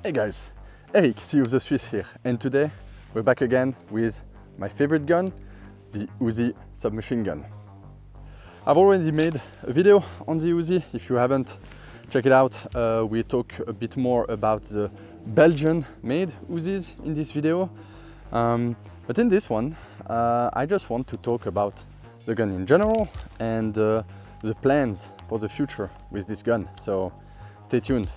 Hey guys, Eric, CEO of the Swiss here, and today we're back again with my favorite gun, the UZI submachine gun. I've already made a video on the UZI. If you haven't, check it out. We talk a bit more about the Belgian-made UZIs in this video. But in this one, I just want to talk about the gun in general and the plans for the future with this gun. So stay tuned.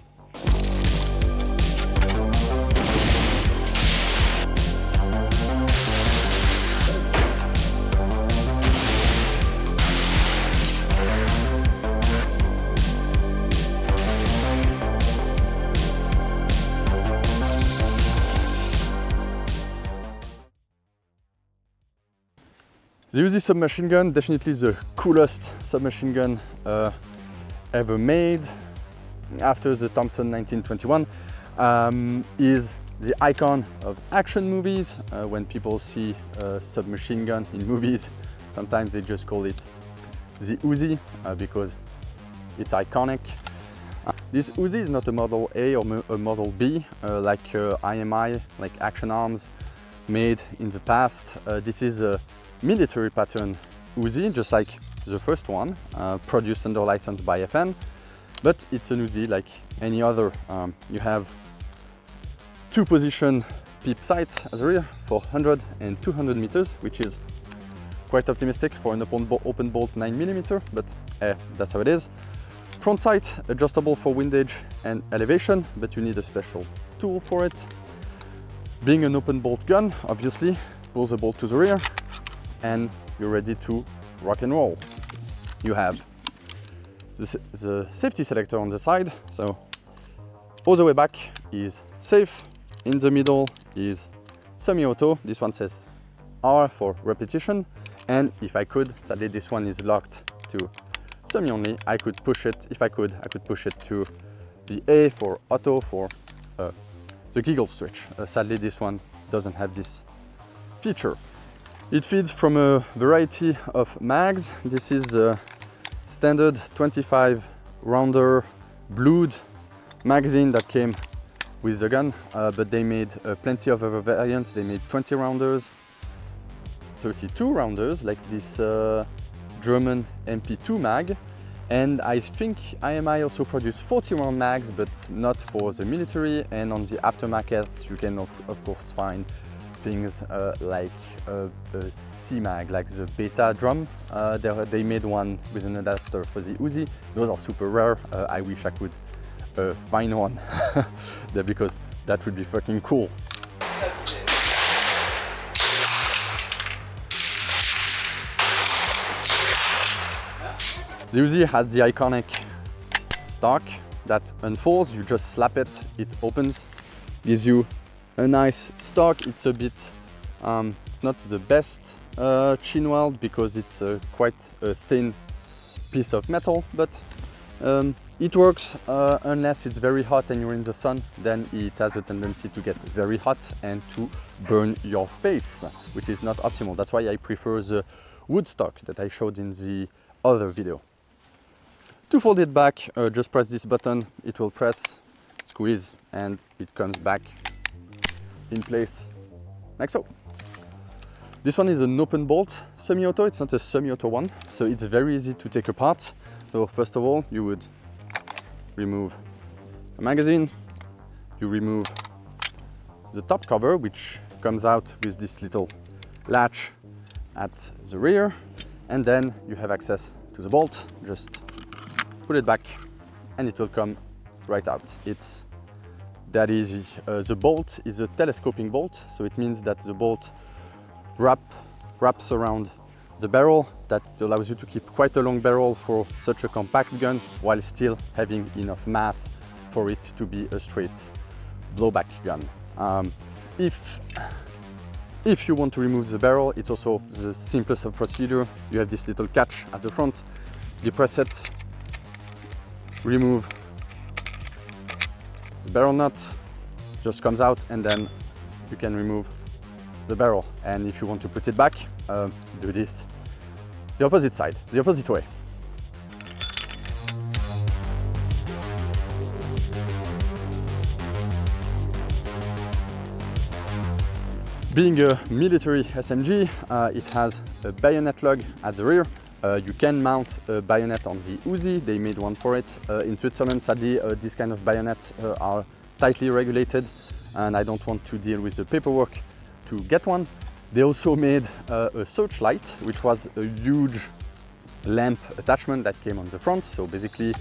The UZI submachine gun, definitely the coolest submachine gun ever made after the Thompson 1921, is the icon of action movies. When people see a submachine gun in movies, sometimes they just call it the UZI because it's iconic. This UZI is not a Model A or a Model B like IMI, like Action Arms made in the past. This is a military pattern UZI, just like the first one, produced under license by FN, but it's an UZI like any other. You have two position peep sights at the rear for 100 and 200 meters, which is quite optimistic for an open bolt 9mm, but that's how it is. Front sight adjustable for windage and elevation, but you need a special tool for it. Being an open bolt gun, obviously, pulls the bolt to the rear, and you're ready to rock and roll. You have the safety selector on the side, so all the way back is safe. In the middle is semi-auto. This one says R for repetition, and if I could, sadly this one is locked to semi-only, I could push it, if I could push it to the A for auto for the giggle switch. Sadly this one doesn't have this feature. It feeds from a variety of mags. This is a standard 25 rounder blued magazine that came with the gun, but they made plenty of other variants. They made 20 rounders, 32 rounders, like this German MP2 mag, and I think IMI also produced 40 round mags, but not for the military. And on the aftermarket you can of course find things like a CMAG, like the beta drum. They made one with an adapter for the UZI. Those are super rare. I wish I could find one because that would be fucking cool. The UZI has the iconic stock that unfolds. You just slap it, it opens, gives you a nice stock. It's a bit, it's not the best chin weld because it's quite a thin piece of metal, but it works unless it's very hot and you're in the sun. Then it has a tendency to get very hot and to burn your face, which is not optimal. That's why I prefer the wood stock that I showed in the other video. To fold it back, just press this button, it will press, squeeze, and it comes back in place like so. This one is an open bolt semi-auto. It's not a semi-auto one, so it's very easy to take apart. So first of all, you would remove a magazine, you remove the top cover, which comes out with this little latch at the rear, and then you have access to the bolt. Just put it back and it will come right out. It's that easy. The bolt is a telescoping bolt, so it means that the bolt wraps around the barrel. That allows you to keep quite a long barrel for such a compact gun while still having enough mass for it to be a straight blowback gun. If you want to remove the barrel, it's also the simplest of procedure. You have this little catch at the front, depress it, remove the barrel nut, just comes out, and then you can remove the barrel. And if you want to put it back, do this the opposite side, the opposite way. Being a military SMG, it has a bayonet lug at the rear. You can mount a bayonet on the UZI, they made one for it. In Switzerland, sadly, these kind of bayonets are tightly regulated, and I don't want to deal with the paperwork to get one. They also made a searchlight, which was a huge lamp attachment that came on the front. So basically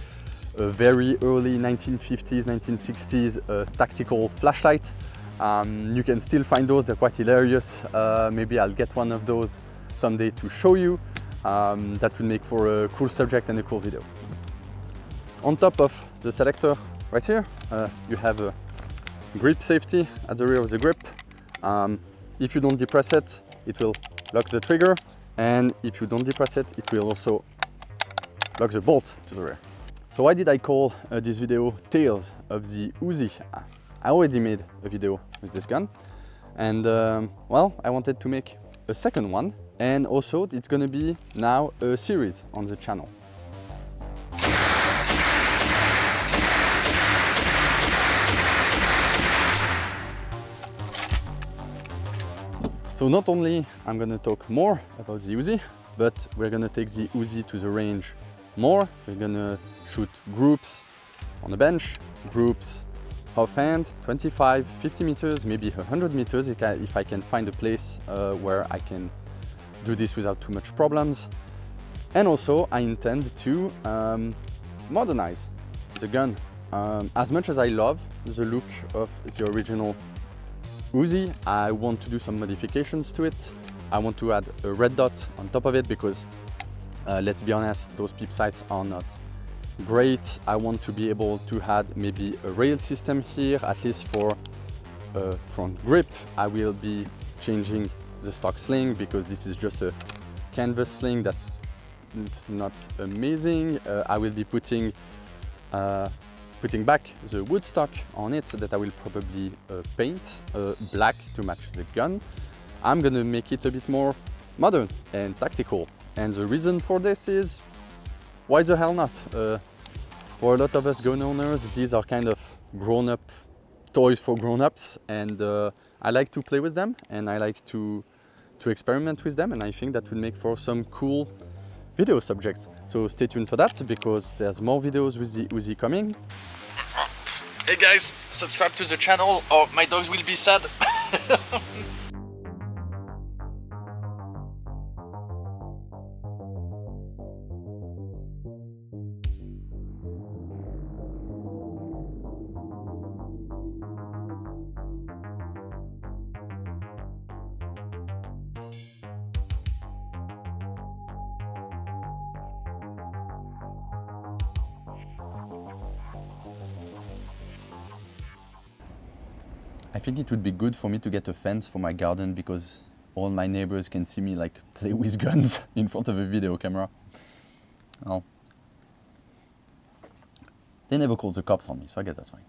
a very early 1950s, 1960s tactical flashlight. You can still find those, they're quite hilarious. Maybe I'll get one of those someday to show you. That will make for a cool subject and a cool video. On top of the selector right here, you have a grip safety at the rear of the grip. If you don't depress it, it will lock the trigger, and if you don't depress it, it will also lock the bolt to the rear. So why did I call this video Tales of the UZI? I already made a video with this gun, and well, I wanted to make a second one, and also it's gonna be now a series on the channel. So not only I'm gonna talk more about the UZI, but we're gonna take the UZI to the range more. We're gonna shoot groups on the bench, groups offhand, 25, 50 meters, maybe 100 meters if I can find a place where I can do this without too much problems. And also I intend to modernize the gun. As much as I love the look of the original UZI, I want to do some modifications to it. I want to add a red dot on top of it because let's be honest, those peep sights are not great. I want to be able to add maybe a rail system here, at least for front grip. I will be changing the stock sling because this is just a canvas sling it's not amazing. I will be putting back the wood stock on it that I will probably paint black to match the gun. I'm gonna make it a bit more modern and tactical. And the reason for this is, why the hell not? For a lot of us gun owners, these are kind of grown-up toys for grown-ups, and I like to play with them, and I like to experiment with them, and I think that will make for some cool video subjects. So stay tuned for that, because there's more videos with the UZI coming. Hey guys, subscribe to the channel or my dogs will be sad. I think it would be good for me to get a fence for my garden because all my neighbors can see me like play with guns in front of a video camera. Well, they never called the cops on me, so I guess that's fine.